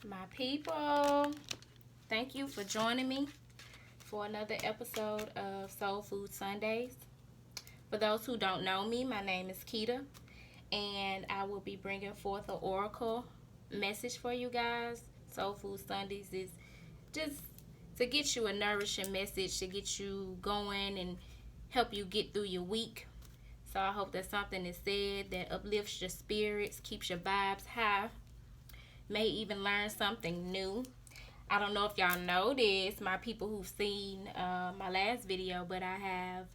My people, thank you for joining me for another episode of Soul Food Sundays. For those who don't know me, my name is Keita, and I will be bringing forth an oracle message for you guys. Soul Food Sundays is just to get you a nourishing message, to get you going and help you get through your week. So I hope that something is said that uplifts your spirits, keeps your vibes high, may even learn something new. I don't know if y'all know this, my people who've seen my last video, but I have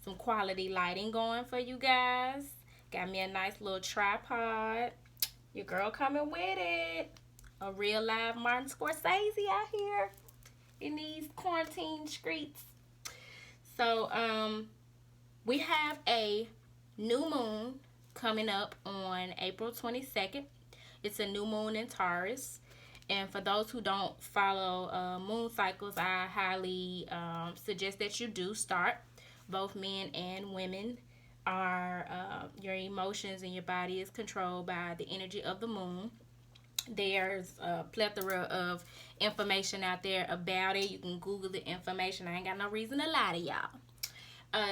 some quality lighting going for you guys. Got me a nice little tripod. Your girl coming with it. A real live Martin Scorsese out here in these quarantine streets. So, we have a new moon coming up on April 22nd. It's a new moon in Taurus. And for those who don't follow moon cycles, I highly suggest that you do start. Both men and women are, your emotions and your body is controlled by the energy of the moon. There's a plethora of information out there about it. You can Google the information. I ain't got no reason to lie to y'all.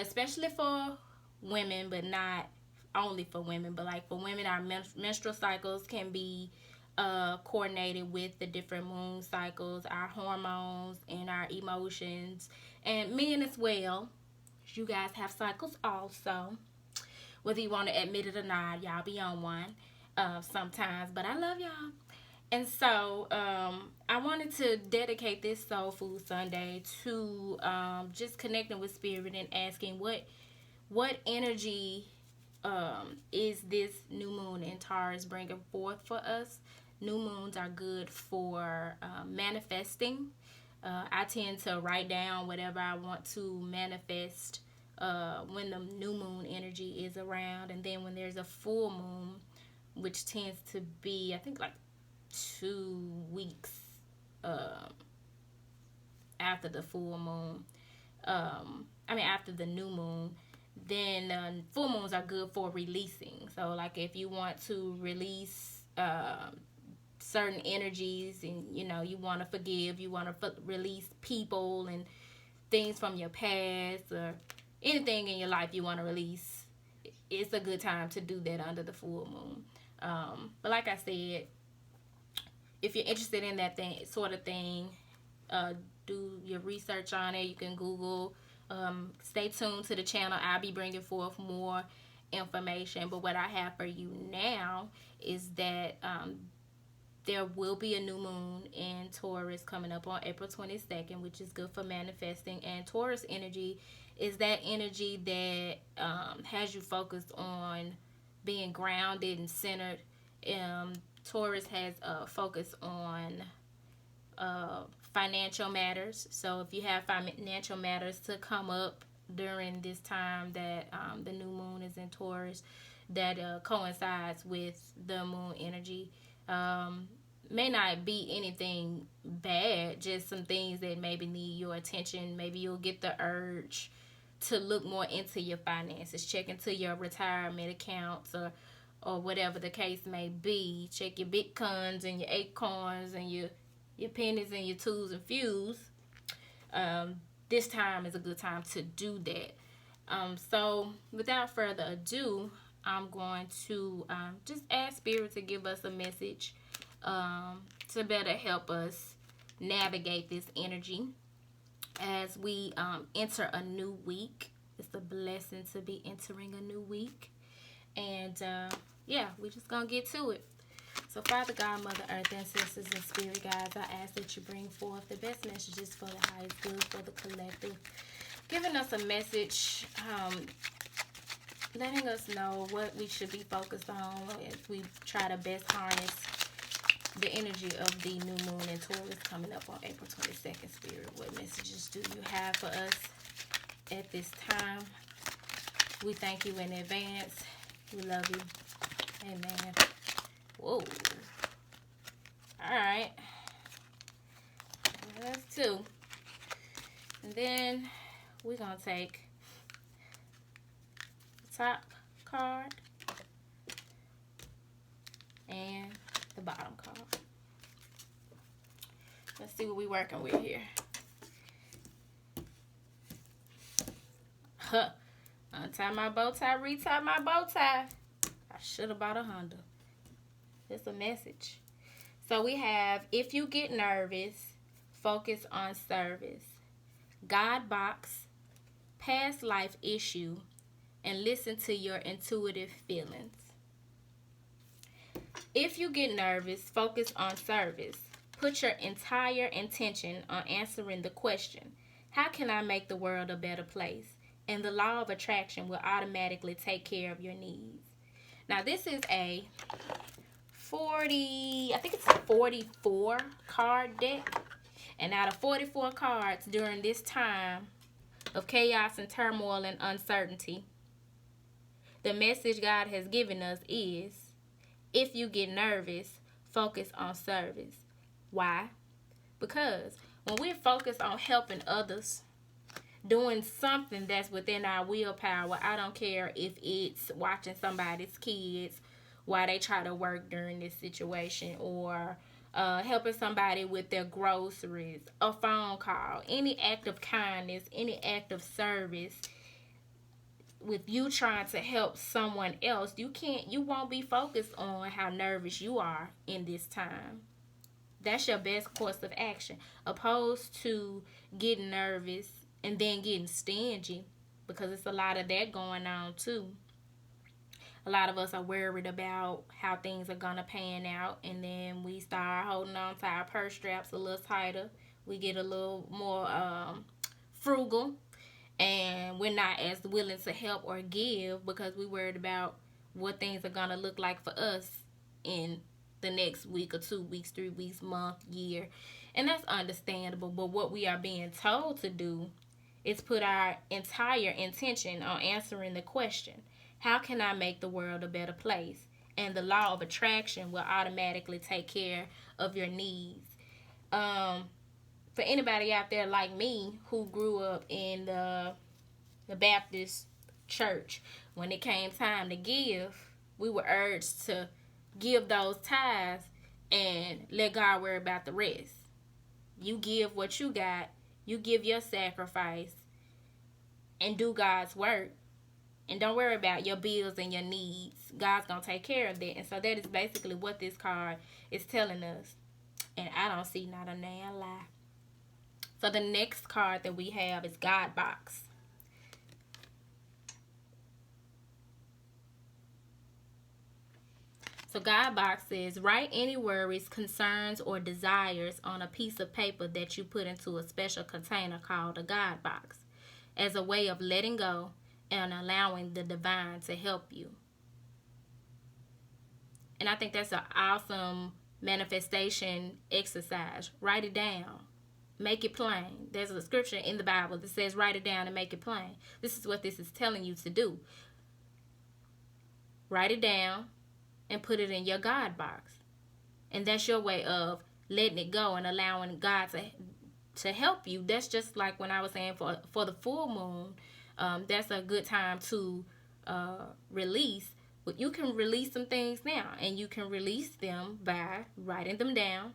Especially for women, but not only for women, but like for women, our menstrual cycles can be coordinated with the different moon cycles, our hormones and our emotions, and men as well. You guys have cycles also, whether you want to admit it or not. Y'all be on one sometimes, but I love y'all. And so I wanted to dedicate this Soul Food Sunday to just connecting with spirit and asking what energy is this new moon in Taurus bringing forth for us. New moons are good for manifesting. I tend to write down whatever I want to manifest when the new moon energy is around. And then when there's a full moon, which tends to be, I think, like 2 weeks after the full moon. After the new moon. Then full moons are good for releasing. So, like, if you want to release certain energies and, you want to forgive, you want to release people and things from your past or anything in your life you want to release, it's a good time to do that under the full moon. But like I said, if you're interested in that sort of thing, do your research on it. You can Google. Stay tuned to the channel. I'll be bringing forth more information. But what I have for you now is that there will be a new moon in Taurus coming up on April 22nd, which is good for manifesting. And Taurus energy is that energy that has you focused on being grounded and centered. Taurus has a focus on financial matters. So if you have financial matters to come up during this time that the new moon is in Taurus, that coincides with the moon energy, may not be anything bad, just some things that maybe need your attention. Maybe you'll get the urge to look more into your finances, check into your retirement accounts, or whatever the case may be. Check your bitcoins and your acorns and your pennies and your twos and fews. This time is a good time to do that. So without further ado, I'm going to just ask Spirit to give us a message to better help us navigate this energy as we enter a new week. It's a blessing to be entering a new week. And we're just going to get to it. So, Father God, Mother Earth, ancestors, and spirit guides, I ask that you bring forth the best messages for the highest good, for the collective, giving us a message, letting us know what we should be focused on as we try to best harness the energy of the new moon in Taurus coming up on April 22nd. Spirit, what messages do you have for us at this time? We thank you in advance. We love you. Amen. Whoa. Alright. That's 2. And then we're going to take the top card and the bottom card. see what we working with here. Huh. Untie my bow tie, retie my bow tie. I should have bought a Honda. It's a message. So we have, if you get nervous, focus on service. God box, past life issue, and listen to your intuitive feelings. If you get nervous, focus on service. Put your entire intention on answering the question, how can I make the world a better place? And the law of attraction will automatically take care of your needs. Now this is a 44 card deck. And out of 44 cards during this time of chaos and turmoil and uncertainty, the message God has given us is, if you get nervous, focus on service. Why? Because when we're focused on helping others, doing something that's within our willpower, I don't care if it's watching somebody's kids while they try to work during this situation, or helping somebody with their groceries, a phone call, any act of kindness, any act of service, with you trying to help someone else, you won't be focused on how nervous you are in this time. That's your best course of action, opposed to getting nervous and then getting stingy, because it's a lot of that going on too. A lot of us are worried about how things are gonna pan out, and then we start holding on to our purse straps a little tighter. We get a little more frugal, and we're not as willing to help or give because we're worried about what things are gonna look like for us in the next week or 2 weeks, 3 weeks, month, year. And that's understandable. But what we are being told to do is put our entire intention on answering the question, how can I make the world a better place? And the law of attraction will automatically take care of your needs. For anybody out there like me who grew up in the Baptist church, when it came time to give, we were urged to give those tithes and let God worry about the rest. You give what you got, you give your sacrifice, and do God's work. And don't worry about your bills and your needs. God's going to take care of that. And so that is basically what this card is telling us. And I don't see not a damn lie. So the next card that we have is God box. So God box says, write any worries, concerns, or desires on a piece of paper that you put into a special container called a God box, as a way of letting go and allowing the divine to help you. And I think that's an awesome manifestation exercise. Write it down. Make it plain. There's a scripture in the Bible that says write it down and make it plain. This is what this is telling you to do. Write it down and put it in your God box. And that's your way of letting it go and allowing God to help you. That's just like when I was saying for the full moon, that's a good time to release. But you can release some things now, and you can release them by writing them down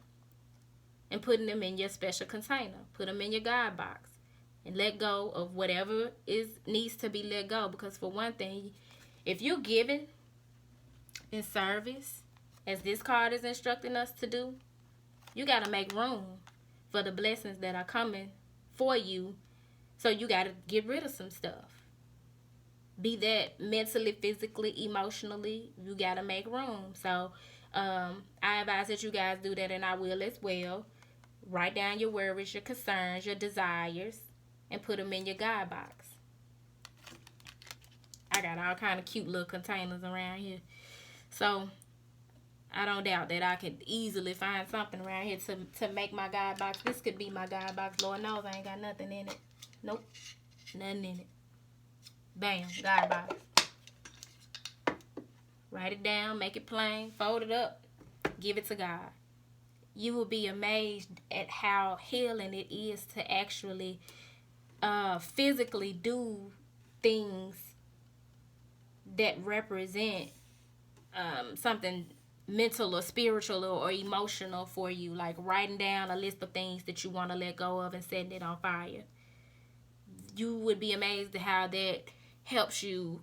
and putting them in your special container. Put them in your God box and let go of whatever needs to be let go. Because for one thing, if you're giving in service, as this card is instructing us to do, you got to make room for the blessings that are coming for you. So you got to get rid of some stuff. Be that mentally, physically, emotionally, you got to make room. So I advise that you guys do that, and I will as well. Write down your worries, your concerns, your desires, and put them in your God box. I got all kind of cute little containers around here. So I don't doubt that I could easily find something around here to make my God box. This could be my God box. Lord knows I ain't got nothing in it. Nope. Nothing in it. Bam. God box. Write it down. Make it plain. Fold it up. Give it to God. You will be amazed at how healing it is to actually physically do things that represent something mental or spiritual or emotional for you, like writing down a list of things that you want to let go of and setting it on fire. You would be amazed at how that helps you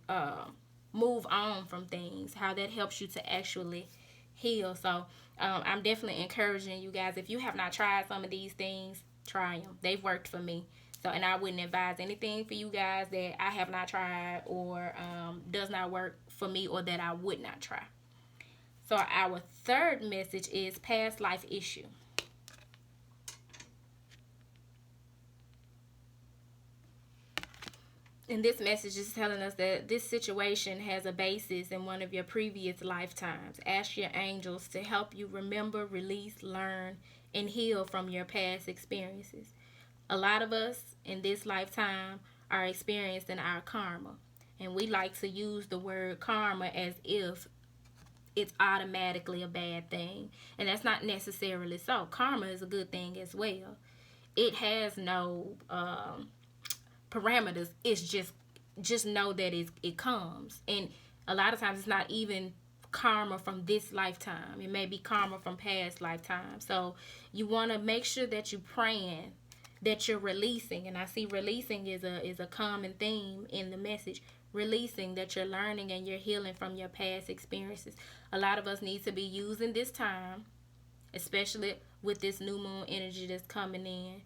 move on from things, how that helps you to actually heal. So I'm definitely encouraging you guys, if you have not tried some of these things, try them. They've worked for me. So, and I wouldn't advise anything for you guys that I have not tried or does not work for me or that I would not try. So our third message is past life issue. And this message is telling us that this situation has a basis in one of your previous lifetimes. Ask your angels to help you remember, release, learn, and heal from your past experiences. A lot of us in this lifetime are experiencing our karma. And we like to use the word karma as if it's automatically a bad thing. And that's not necessarily so. Karma is a good thing as well. It has no parameters. It's just know that it comes. And a lot of times it's not even karma from this lifetime. It may be karma from past lifetimes. So you want to make sure that you're praying that you're releasing. And I see releasing is a common theme in the message. Releasing, that you're learning and you're healing from your past experiences. A lot of us need to be using this time, especially with this new moon energy that's coming in,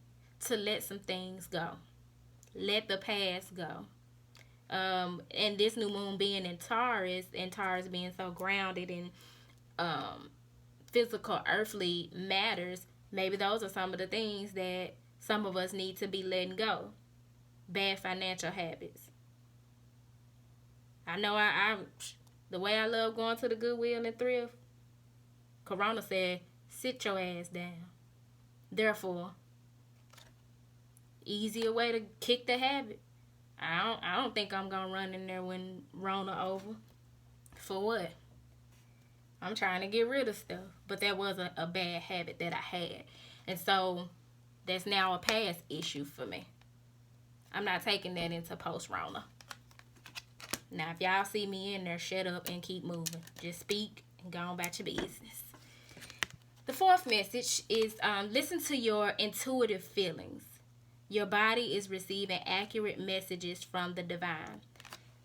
to let some things go. Let the past go. And this new moon being in Taurus, and Taurus being so grounded in physical, earthly matters, maybe those are some of the things that some of us need to be letting go. Bad financial habits. I know I the way I love going to the Goodwill and thrift, Corona said, sit your ass down. Therefore, easier way to kick the habit. I don't think I'm gonna run in there when Rona over. For what? I'm trying to get rid of stuff. But that was a bad habit that I had. And so that's now a past issue for me. I'm not taking that into post-Rona. Now, if y'all see me in there, shut up and keep moving. Just speak and go on about your business. The fourth message is listen to your intuitive feelings. Your body is receiving accurate messages from the divine.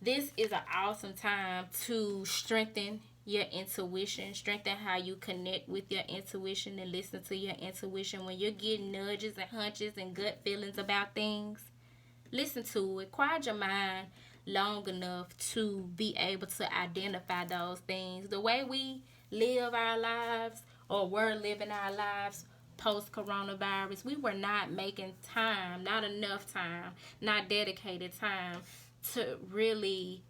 This is an awesome time to strengthen your intuition, strengthen how you connect with your intuition and listen to your intuition. When you're getting nudges and hunches and gut feelings about things, listen to it. Quiet your mind long enough to be able to identify those things. The way we live our lives, or were living our lives post-coronavirus, we were not making time, not enough time, not dedicated time to really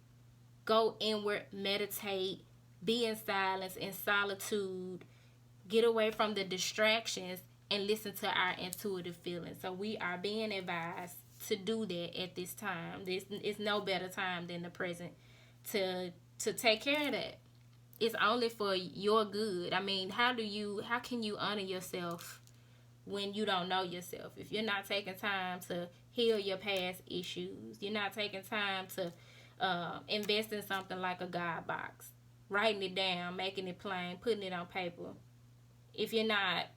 go inward, meditate, be in silence, in solitude, get away from the distractions, and listen to our intuitive feelings. So we are being advised to do that at this time. This is no better time than the present to take care of that. It's only for your good. I mean, how can you honor yourself when you don't know yourself? If you're not taking time to heal your past issues, you're not taking time to invest in something like a God box, writing it down, making it plain, putting it on paper. If you're not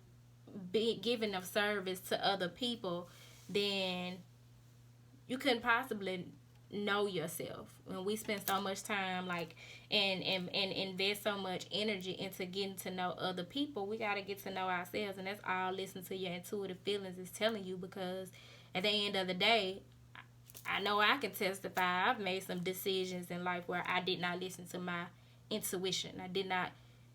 giving of service to other people, then you couldn't possibly know yourself. When we spend so much time and invest so much energy into getting to know other people, we got to get to know ourselves. And that's all listen to your intuitive feelings is telling you, because at the end of the day, I know I can testify I've made some decisions in life where I did not listen to my intuition. I did not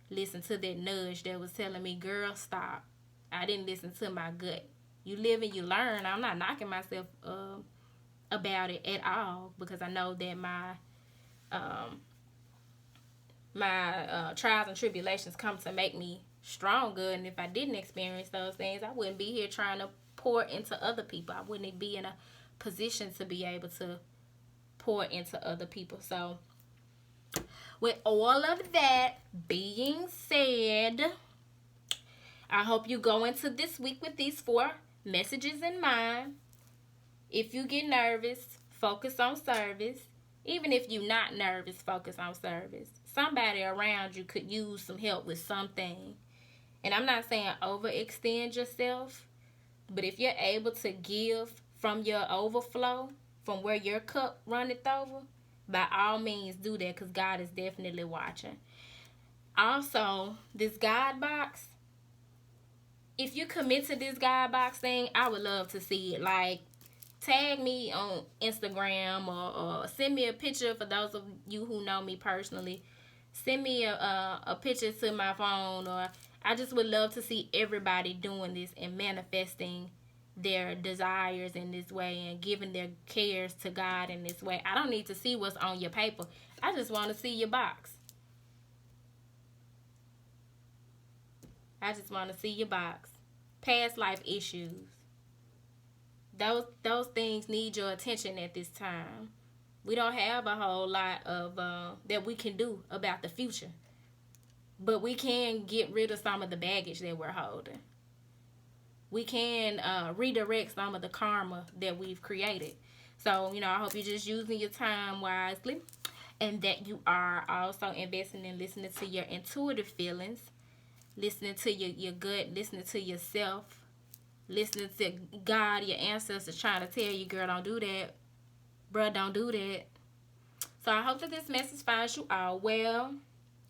listen to that nudge that was telling me, girl, stop. I didn't listen to my gut. You live and you learn. I'm not knocking myself about it at all, because I know that my trials and tribulations come to make me stronger. And if I didn't experience those things, I wouldn't be here trying to pour into other people. I wouldn't be in a position to be able to pour into other people. So with all of that being said, I hope you go into this week with these 4 messages in mind. If you get nervous, focus on service. Even if you're not nervous, focus on service. somebody around you could use some help with something. And I'm not saying overextend yourself, but if you're able to give from your overflow, from where your cup runneth over, by all means do that, because God is definitely watching. Also, this God box, if you commit to this God box thing, I would love to see it. Like, tag me on Instagram, or send me a picture. For those of you who know me personally, send me a picture to my phone, or I just would love to see everybody doing this and manifesting their desires in this way and giving their cares to God in this way. I don't need to see what's on your paper. I just want to see your box. I just want to see your box. Past life issues. Those things need your attention at this time. We don't have a whole lot of that we can do about the future. But we can get rid of some of the baggage that we're holding. We can redirect some of the karma that we've created. So, I hope you're just using your time wisely, and that you are also investing in listening to your intuitive feelings, listening to your gut, listening to yourself, listening to God, your ancestors trying to tell you, girl, don't do that. Bruh, don't do that. So I hope that this message finds you all well.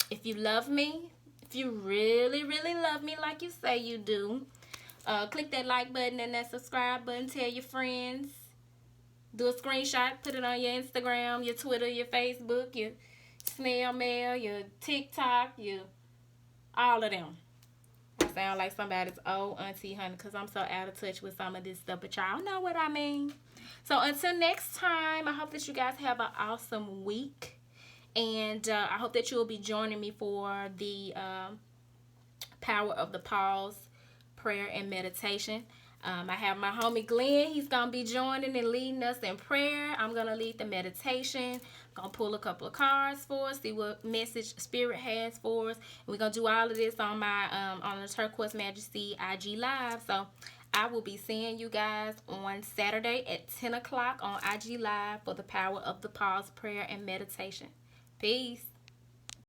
If you love me, if you really, really love me like you say you do, click that like button and that subscribe button. Tell your friends. Do a screenshot. Put it on your Instagram, your Twitter, your Facebook, your snail mail, your TikTok, all of them. I sound like somebody's old auntie, honey, because I'm so out of touch with some of this stuff, but y'all know what I mean. So until next time, I hope that you guys have an awesome week. And I hope that you will be joining me for the Power of the Pause prayer and meditation. I have my homie Glenn. He's going to be joining and leading us in prayer. I'm going to lead the meditation. I'm going to pull a couple of cards for us, see what message Spirit has for us. And we're going to do all of this on my on the Turquoise Majesty IG Live. So I will be seeing you guys on Saturday at 10 o'clock on IG Live for the Power of the Pause prayer and meditation. Peace.